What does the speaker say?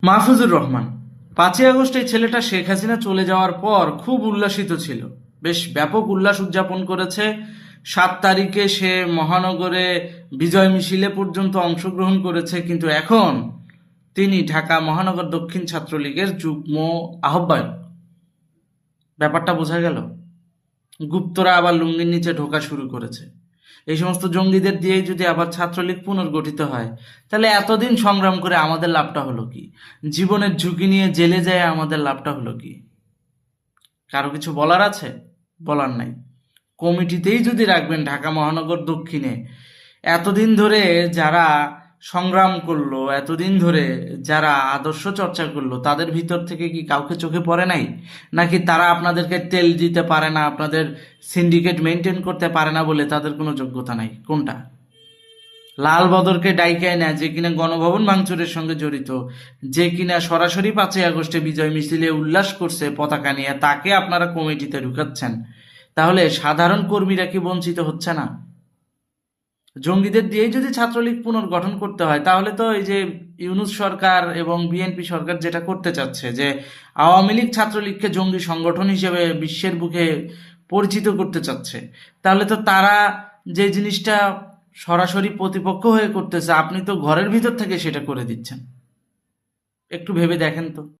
Mahfuzur Rahman. 5ই August এই ছেলেটা শেখ হাসিনা চলে যাওয়ার পর খুব উল্লাসিত ছিল, বেশ ব্যাপক উল্লাস উদযাপন করেছে। 7 তারিখে সে মহানগরে বিজয় মিছিলে পর্যন্ত অংশগ্রহণ করেছে, কিন্তু এখন তিনি ঢাকা মহানগর দক্ষিণ ছাত্রলীগের যুগ্ম আহ্বায়ক। ব্যাপারটা বোঝা গেল। গুপ্তরা আবার লুঙ্গির নিচে ঢোকা শুরু করেছে। এই সমস্ত জঙ্গিদের দিয়েই যদি আবার ছাত্রলীগ পুনর্গঠিত হয়, তাহলে এতদিন সংগ্রাম করে আমাদের লাভটা হলো কি? জীবনের ঝুঁকি নিয়ে জেলে যায় আমাদের লাভটা হলো কি? কারো কিছু বলার আছে? বলার নাই। কমিটিতেই যদি রাখবেন ঢাকা মহানগর দক্ষিণে, এতদিন ধরে যারা সংগ্রাম করলো, এতদিন ধরে যারা আদর্শ চর্চা করলো, তাদের ভিতর থেকে কি কাউকে চোখে পড়ে নাই? নাকি তারা আপনাদেরকে তেল দিতে পারে না, আপনাদের সিন্ডিকেট মেনটেন করতে পারে না বলে তাদের কোনো যোগ্যতা নাই? কোনটা? লাল বদরকে ডাইকায় নেয়, যে কিনা গণভবন ভাঙচুরের সঙ্গে জড়িত, যে কিনা সরাসরি 5ই আগস্টে বিজয় মিছিলে উল্লাস করছে পতাকা নিয়ে, তাকে আপনারা কমিটিতে ঢুকাচ্ছেন। তাহলে সাধারণ কর্মীরা কি বঞ্চিত হচ্ছে না? জঙ্গিদের দিয়েই যদি ছাত্রলীগ পুনর্গঠন করতে হয়, তাহলে তো এই যে ইউনূস সরকার এবং বিএনপি সরকার যেটা করতে চাচ্ছে, যে আওয়ামী লীগ ছাত্রলীগকে জঙ্গি সংগঠন হিসেবে বিশ্বের বুকে পরিচিত করতে চাচ্ছে, তাহলে তো তারা যে জিনিসটা সরাসরি প্রতিপক্ষ হয়ে করতেছে, আপনি তো ঘরের ভিতর থেকে সেটা করে দিচ্ছেন। একটু ভেবে দেখেন তো।